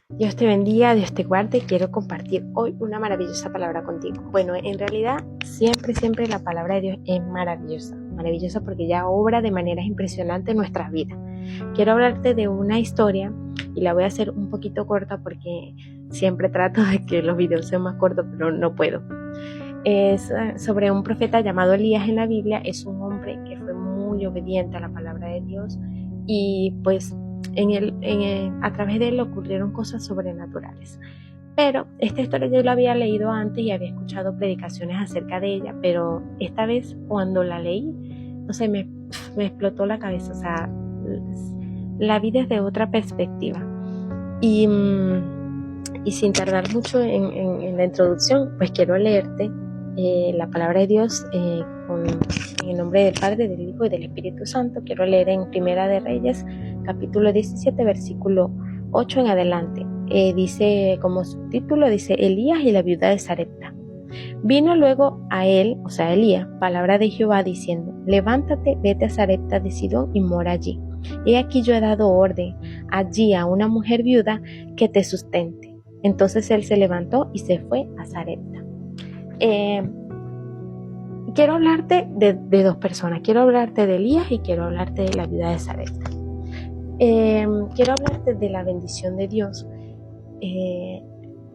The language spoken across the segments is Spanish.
Dios te bendiga, Dios te guarde. Quiero compartir hoy una maravillosa palabra contigo. Bueno, en realidad siempre la palabra de Dios es maravillosa porque ya obra de maneras impresionantes en nuestras vidas. Quiero hablarte de una historia y la voy a hacer un poquito corta porque siempre trato de que los videos sean más cortos, pero no puedo. Es sobre un profeta llamado Elías en la Biblia. Es un hombre que fue muy obediente a la palabra de Dios y pues a través de él ocurrieron cosas sobrenaturales. Pero esta historia yo la había leído antes y había escuchado predicaciones acerca de ella, pero esta vez cuando la leí, no sé, me explotó la cabeza. O sea, la vi desde otra perspectiva. Y sin tardar mucho en la introducción, pues quiero leerte la palabra de Dios en el nombre del Padre, del Hijo y del Espíritu Santo. Quiero leer en Primera de Reyes, capítulo 17, versículo 8 en adelante. Dice como subtítulo, dice Elías y la viuda de Sarepta. Vino luego a él, o sea, Elías, palabra de Jehová diciendo: levántate, vete a Sarepta de Sidón y mora allí. He aquí yo he dado orden allí a una mujer viuda que te sustente. Entonces él se levantó y se fue a Sarepta. Quiero hablarte de dos personas. Quiero hablarte de Elías y quiero hablarte de la viuda de Sarepta. Quiero hablarte de la bendición de Dios,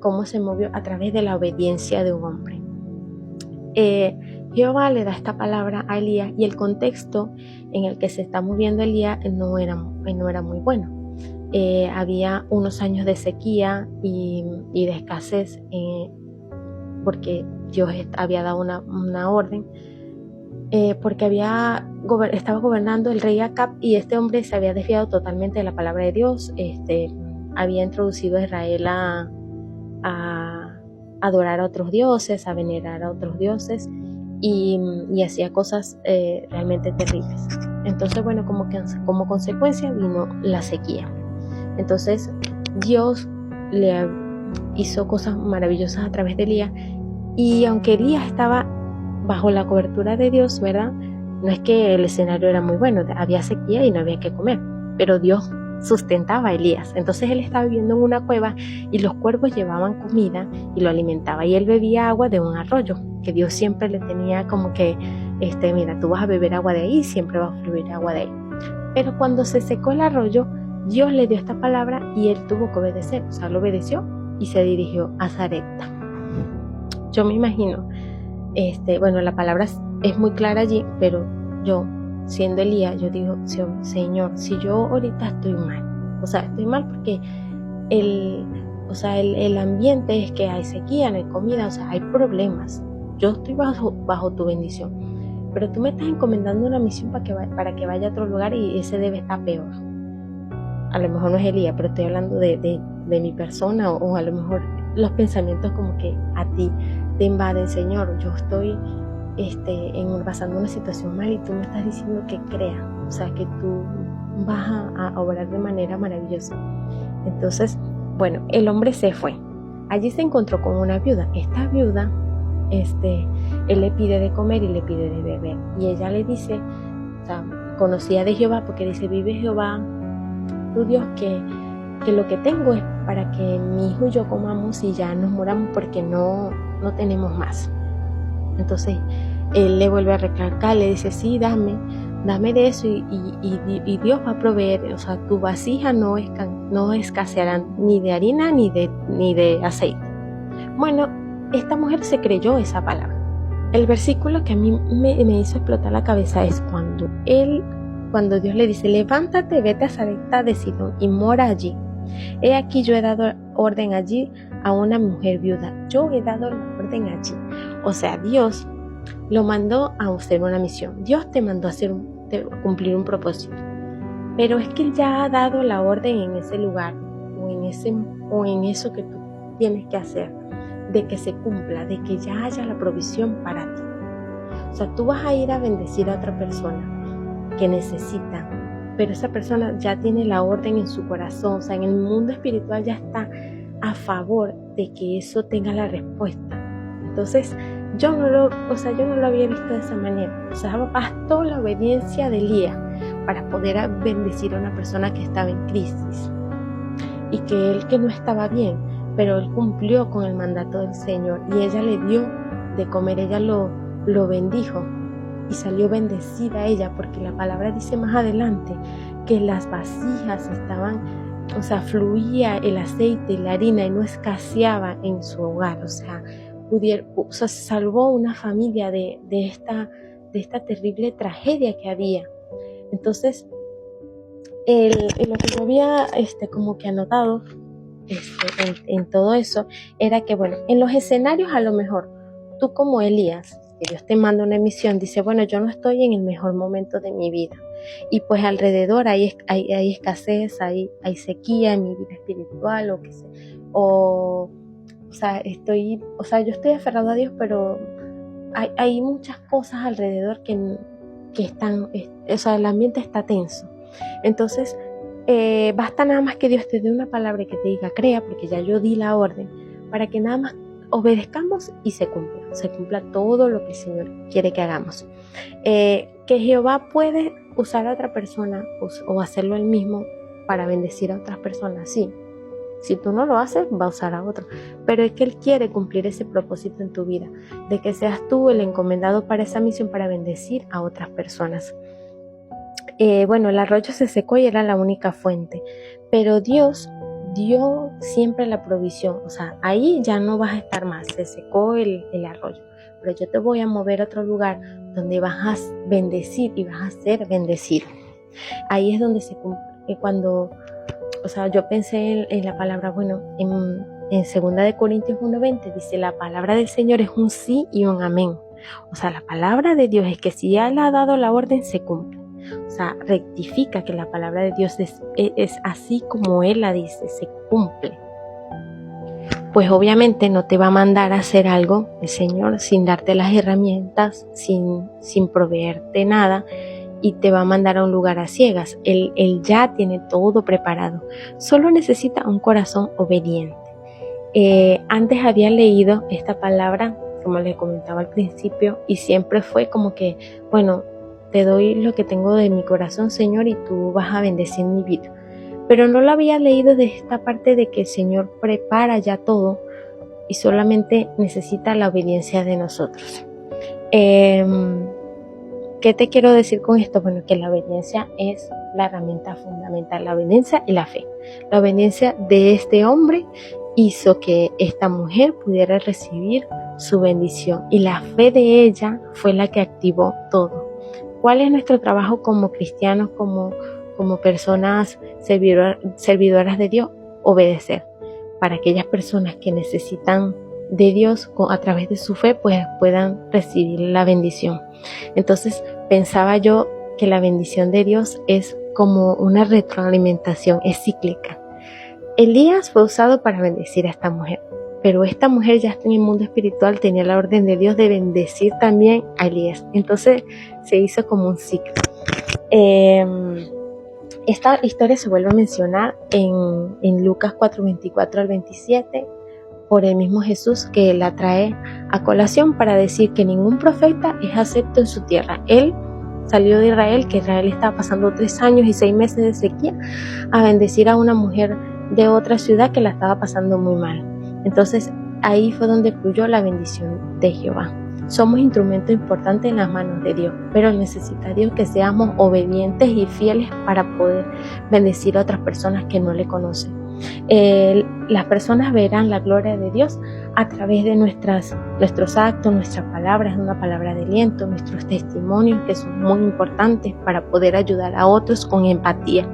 cómo se movió a través de la obediencia de un hombre. Jehová le da esta palabra a Elías y el contexto en el que se está moviendo Elías no era muy bueno. Había unos años de sequía y de escasez, porque Dios había dado una orden, porque estaba gobernando el rey Acab y este hombre se había desviado totalmente de la palabra de Dios. Había introducido a Israel a adorar a otros dioses, a venerar a otros dioses y hacía cosas realmente terribles. Entonces, bueno, como consecuencia vino la sequía. Entonces Dios le hizo cosas maravillosas a través de Elías, y aunque Elías estaba bajo la cobertura de Dios, ¿verdad? No es que el escenario era muy bueno, había sequía y no había que comer, pero Dios sustentaba a Elías. Entonces él estaba viviendo en una cueva y los cuervos llevaban comida y lo alimentaba, y él bebía agua de un arroyo que Dios siempre le tenía como que, mira, tú vas a beber agua de ahí, siempre vas a fluir agua de ahí. Pero cuando se secó el arroyo, Dios le dio esta palabra y él tuvo que obedecer. O sea, lo obedeció y se dirigió a Sarepta. Yo me imagino, bueno, la palabra es muy clara allí, pero yo, siendo Elías, yo digo: Señor, si yo ahorita estoy mal, o sea, estoy mal porque el ambiente es que hay sequía, no hay comida, o sea, hay problemas. Yo estoy bajo tu bendición, pero tú me estás encomendando una misión para que vaya a otro lugar y ese debe estar peor. A lo mejor no es Elías, pero estoy hablando de mi persona, o a lo mejor los pensamientos como que a ti te invaden. Señor, yo estoy pasando una situación mal y tú me estás diciendo que crea, o sea, que tú vas a obrar de manera maravillosa. Entonces, bueno, el hombre se fue. Allí se encontró con una viuda. Esta viuda, él le pide de comer y le pide de beber, y ella le dice, o sea, conocía de Jehová, porque dice: vive Jehová tu Dios, que lo que tengo es para que mi hijo y yo comamos y ya nos moramos, porque no tenemos más. Entonces él le vuelve a recalcar, le dice: sí, dame de eso y Dios va a proveer. O sea, tu vasija no escaseará ni de harina ni de aceite. Bueno, esta mujer se creyó esa palabra. El versículo que a mí me hizo explotar la cabeza es cuando Dios le dice: levántate, vete a Sarepta de Sidón y mora allí. He aquí yo he dado orden allí a una mujer viuda. Yo he dado la orden allí. O sea, Dios lo mandó a hacer una misión. Dios te mandó a cumplir un propósito. Pero es que Él ya ha dado la orden en ese lugar o en eso que tú tienes que hacer, de que se cumpla, de que ya haya la provisión para ti. O sea, tú vas a ir a bendecir a otra persona que necesita, pero esa persona ya tiene la orden en su corazón. O sea, en el mundo espiritual ya está a favor de que eso tenga la respuesta. Entonces, yo no lo había visto de esa manera. O sea, bastó la obediencia de Elías para poder bendecir a una persona que estaba en crisis. y que él que no estaba bien, pero él cumplió con el mandato del Señor y ella le dio de comer, ella lo bendijo y salió bendecida ella, porque la palabra dice más adelante que las vasijas estaban, o sea, fluía el aceite y la harina y no escaseaba en su hogar, o sea, se salvó una familia de esta terrible tragedia que había. Entonces, lo que yo había como que anotado en todo eso era que, bueno, en los escenarios a lo mejor tú como Elías, que Dios te manda una misión, dice, bueno, yo no estoy en el mejor momento de mi vida y pues alrededor hay escasez, hay sequía en mi vida espiritual o qué sé, o sea, yo estoy aferrado a Dios, pero hay muchas cosas alrededor que están, o sea, el ambiente está tenso. Entonces, basta nada más que Dios te dé una palabra y que te diga, crea, porque ya yo di la orden, para que nada más obedezcamos y se cumpla todo lo que el Señor quiere que hagamos. Que Jehová puede usar a otra persona o hacerlo él mismo para bendecir a otras personas, sí. Si tú no lo haces, va a usar a otro. Pero es que Él quiere cumplir ese propósito en tu vida, de que seas tú el encomendado para esa misión, para bendecir a otras personas. Bueno, el arroyo se secó y era la única fuente, pero Dios dio siempre la provisión, o sea, ahí ya no vas a estar más, se secó el arroyo, pero yo te voy a mover a otro lugar donde vas a bendecir y vas a ser bendecido. Ahí es donde se cumple, cuando, o sea, yo pensé en la palabra, bueno, en 2 de Corintios 1:20 dice, la palabra del Señor es un sí y un amén. O sea, la palabra de Dios es que si Él ha dado la orden, se cumple. O sea, rectifica que la palabra de Dios es así como Él la dice, se cumple. Pues obviamente no te va a mandar a hacer algo el Señor sin darte las herramientas, sin proveerte nada, y te va a mandar a un lugar a ciegas. Él ya tiene todo preparado. Solo necesita un corazón obediente. Antes había leído esta palabra, como les comentaba al principio, y siempre fue como que, bueno, te doy lo que tengo de mi corazón, Señor, y tú vas a bendecir mi vida. Pero no lo había leído de esta parte de que el Señor prepara ya todo y solamente necesita la obediencia de nosotros. ¿Qué te quiero decir con esto? Bueno, que la obediencia es la herramienta fundamental, la obediencia y la fe. La obediencia de este hombre hizo que esta mujer pudiera recibir su bendición y la fe de ella fue la que activó todo. ¿Cuál es nuestro trabajo como cristianos, como personas servidoras de Dios? Obedecer. Para aquellas personas que necesitan de Dios a través de su fe, pues puedan recibir la bendición. Entonces pensaba yo que la bendición de Dios es como una retroalimentación, es cíclica. Elías fue usado para bendecir a esta mujer, pero esta mujer ya en el mundo espiritual tenía la orden de Dios de bendecir también a Elías. Entonces se hizo como un ciclo. Esta historia se vuelve a mencionar en Lucas 4:24 al 27 por el mismo Jesús, que la trae a colación para decir que ningún profeta es acepto en su tierra. Él salió de Israel, que Israel estaba pasando 3 años y 6 meses de sequía, a bendecir a una mujer de otra ciudad que la estaba pasando muy mal. Entonces ahí fue donde fluyó la bendición de Jehová. Somos instrumentos importantes en las manos de Dios, pero necesita Dios que seamos obedientes y fieles para poder bendecir a otras personas que no le conocen. Las personas verán la gloria de Dios a través de nuestros actos, nuestras palabras, una palabra de aliento, nuestros testimonios, que son muy importantes para poder ayudar a otros con empatía.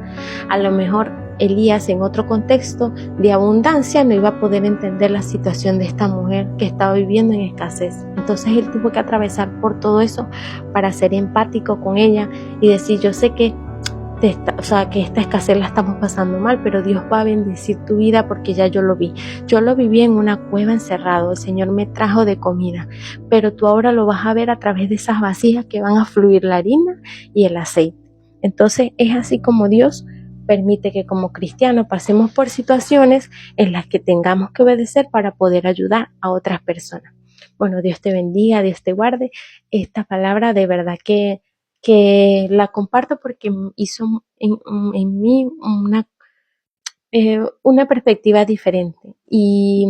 A lo mejor Elías, en otro contexto de abundancia, no iba a poder entender la situación de esta mujer que estaba viviendo en escasez. Entonces él tuvo que atravesar por todo eso para ser empático con ella y decir, yo sé que esta escasez la estamos pasando mal, pero Dios va a bendecir tu vida porque ya yo lo vi. Yo lo viví en una cueva encerrado, el Señor me trajo de comida, pero tú ahora lo vas a ver a través de esas vasijas que van a fluir la harina y el aceite. Entonces es así como Dios permite que como cristianos pasemos por situaciones en las que tengamos que obedecer para poder ayudar a otras personas. Bueno, Dios te bendiga, Dios te guarde. Esta palabra de verdad que la comparto porque hizo en mí una perspectiva diferente. Y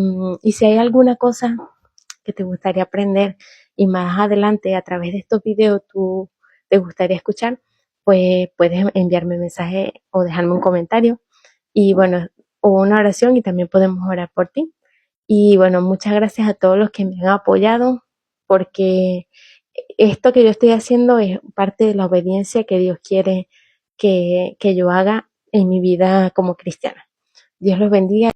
si hay alguna cosa que te gustaría aprender y más adelante a través de estos videos tú te gustaría escuchar, pues puedes enviarme mensaje o dejarme un comentario y bueno, o una oración y también podemos orar por ti. Y bueno, muchas gracias a todos los que me han apoyado porque esto que yo estoy haciendo es parte de la obediencia que Dios quiere que yo haga en mi vida como cristiana. Dios los bendiga.